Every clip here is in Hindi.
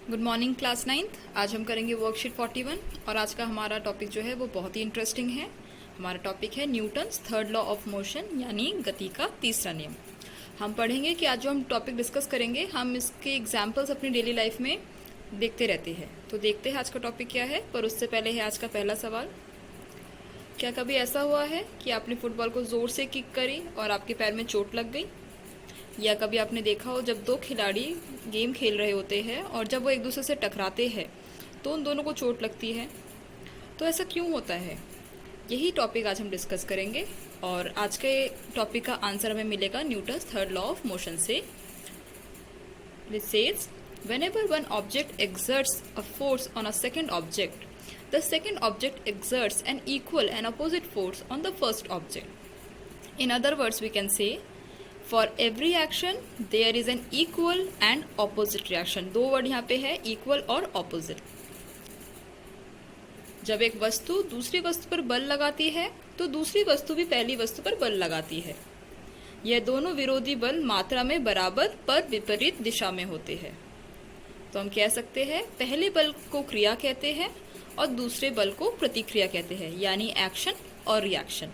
Good morning class 9th। आज हम करेंगे वर्कशीट 41 और आज का हमारा टॉपिक जो है वो बहुत ही इंटरेस्टिंग है। हमारा टॉपिक है Newton's third law of motion यानी गति का तीसरा नियम। हम पढ़ेंगे कि आज जो हम टॉपिक डिस्कस करेंगे हम इसके एग्जाम्पल्स अपनी डेली लाइफ में देखते रहते हैं। तो देखते हैं आज का टॉपिक क्या है, पर उससे पहले है आज का पहला सवाल। क्या कभी ऐसा हुआ है कि आपने फुटबॉल को ज़ोर से किक करी और आपके पैर में चोट लग गई? या कभी आपने देखा हो जब दो खिलाड़ी गेम खेल रहे होते हैं और जब वो एक दूसरे से टकराते हैं तो उन दोनों को चोट लगती है? तो ऐसा क्यों होता है, यही टॉपिक आज हम डिस्कस करेंगे। और आज के टॉपिक का आंसर हमें मिलेगा Newton's third law of motion से। It says, whenever one object exerts a force on a second object, the second object exerts an equal and opposite force on the first object. In other words, we can say, for every action there is an equal and opposite reaction. दो वर्ड यहाँ पे है, equal और opposite। जब एक वस्तु दूसरी वस्तु पर बल लगाती है तो दूसरी वस्तु भी पहली वस्तु पर बल लगाती है। यह दोनों विरोधी बल मात्रा में बराबर पर विपरीत दिशा में होते हैं। तो हम कह सकते हैं पहले बल को क्रिया कहते हैं और दूसरे बल को प्रतिक्रिया कहते हैं, यानी एक्शन और रिएक्शन।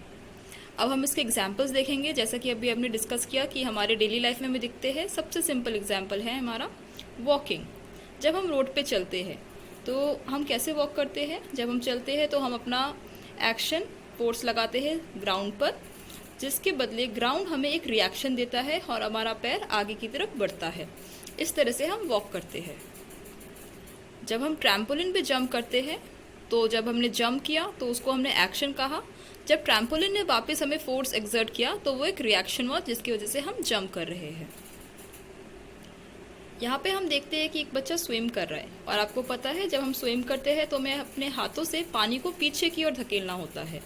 अब हम इसके एग्जाम्पल्स देखेंगे, जैसा कि अभी हमने डिस्कस किया कि हमारे डेली लाइफ में भी दिखते हैं। सबसे सिंपल एग्जाम्पल है हमारा वॉकिंग। जब हम रोड पे चलते हैं तो हम कैसे वॉक करते हैं? जब हम चलते हैं तो हम अपना एक्शन फोर्स लगाते हैं ग्राउंड पर, जिसके बदले ग्राउंड हमें एक रिएक्शन देता है और हमारा पैर आगे की तरफ बढ़ता है। इस तरह से हम वॉक करते हैं। जब हम ट्रैम्पोलिन पे जंप करते हैं तो जब हमने जंप किया तो उसको हमने एक्शन कहा। जब ट्रैम्पोलिन ने वापस हमें फोर्स एक्सर्ट किया तो वो एक रिएक्शन हुआ, जिसकी वजह से हम जंप कर रहे हैं। यहाँ पे हम देखते हैं कि एक बच्चा स्विम कर रहा है और आपको पता है जब हम स्विम करते हैं तो हमें अपने हाथों से पानी को पीछे की ओर धकेलना होता है।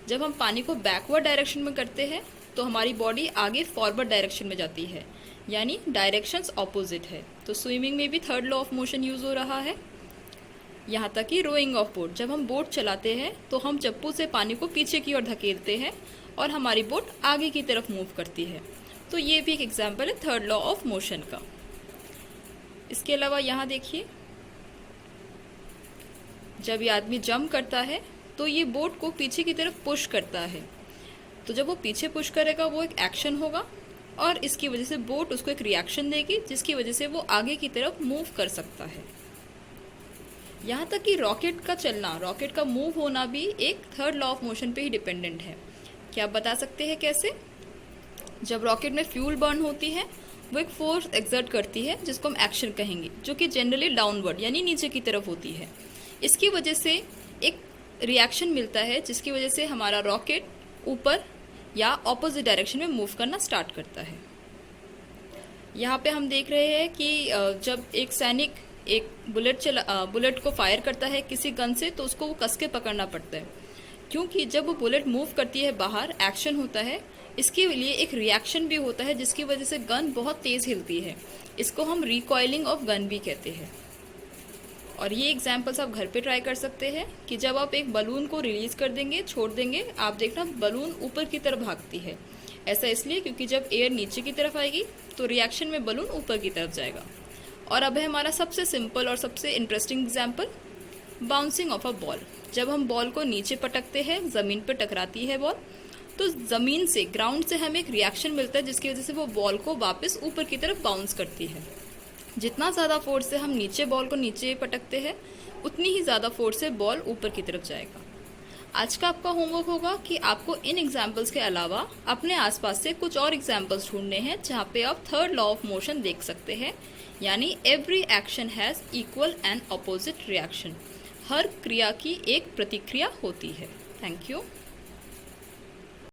जब हम पानी को बैकवर्ड डायरेक्शन में करते हैं तो हमारी बॉडी आगे फॉरवर्ड डायरेक्शन में जाती है, यानी डायरेक्शंस ऑपोजिट है। तो स्विमिंग में भी third law of motion use हो रहा है। यहाँ तक कि रोइंग ऑफ बोट, जब हम बोट चलाते हैं तो हम चप्पू से पानी को पीछे की ओर धकेलते हैं और हमारी बोट आगे की तरफ मूव करती है। तो ये भी एक एग्जाम्पल है थर्ड लॉ ऑफ मोशन का। इसके अलावा यहाँ देखिए, जब ये आदमी जंप करता है तो ये बोट को पीछे की तरफ पुश करता है। तो जब वो पीछे पुश करेगा वो एक एक्शन होगा और इसकी वजह से बोट उसको एक रिएक्शन देगी, जिसकी वजह से वो आगे की तरफ मूव कर सकता है। यहाँ तक कि रॉकेट का चलना, रॉकेट का मूव होना भी एक थर्ड लॉ ऑफ मोशन पे ही डिपेंडेंट है। क्या आप बता सकते हैं कैसे? जब रॉकेट में फ्यूल बर्न होती है वो एक फोर्स एक्सर्ट करती है जिसको हम एक्शन कहेंगे, जो कि जनरली डाउनवर्ड यानी नीचे की तरफ होती है। इसकी वजह से एक रिएक्शन मिलता है, जिसकी वजह से हमारा रॉकेट ऊपर या ऑपोजिट डायरेक्शन में मूव करना स्टार्ट करता है। यहाँ पे हम देख रहे हैं कि जब एक सैनिक एक बुलेट को फायर करता है किसी गन से तो उसको वो कस के पकड़ना पड़ता है, क्योंकि जब वो बुलेट मूव करती है बाहर एक्शन होता है, इसके लिए एक रिएक्शन भी होता है जिसकी वजह से गन बहुत तेज हिलती है। इसको हम रिकॉइलिंग ऑफ गन भी कहते हैं। और ये एग्जाम्पल्स आप घर पे ट्राई कर सकते हैं कि जब आप एक बलून को रिलीज कर देंगे, छोड़ देंगे, आप देखना बलून ऊपर की तरफ भागती है। ऐसा इसलिए क्योंकि जब एयर नीचे की तरफ आएगी तो रिएक्शन में बलून ऊपर की तरफ जाएगा। और अब है हमारा सबसे सिंपल और सबसे interesting example, bouncing of a ball. जब हम बॉल को नीचे पटकते हैं, ज़मीन पर टकराती है बॉल, तो ज़मीन से, ग्राउंड से हमें एक रिएक्शन मिलता है जिसकी वजह से वो बॉल को वापस ऊपर की तरफ बाउंस करती है। जितना ज़्यादा फोर्स से हम नीचे बॉल को नीचे पटकते हैं उतनी ही ज़्यादा फोर्स से बॉल ऊपर की तरफ जाएगा। आज का आपका होमवर्क होगा कि आपको इन एग्जाम्पल्स के अलावा अपने आसपास से कुछ और एग्जाम्पल्स ढूंढने हैं जहाँ पे आप थर्ड लॉ ऑफ मोशन देख सकते हैं, यानी every action has equal and opposite reaction. हर क्रिया की एक प्रतिक्रिया होती है। Thank you.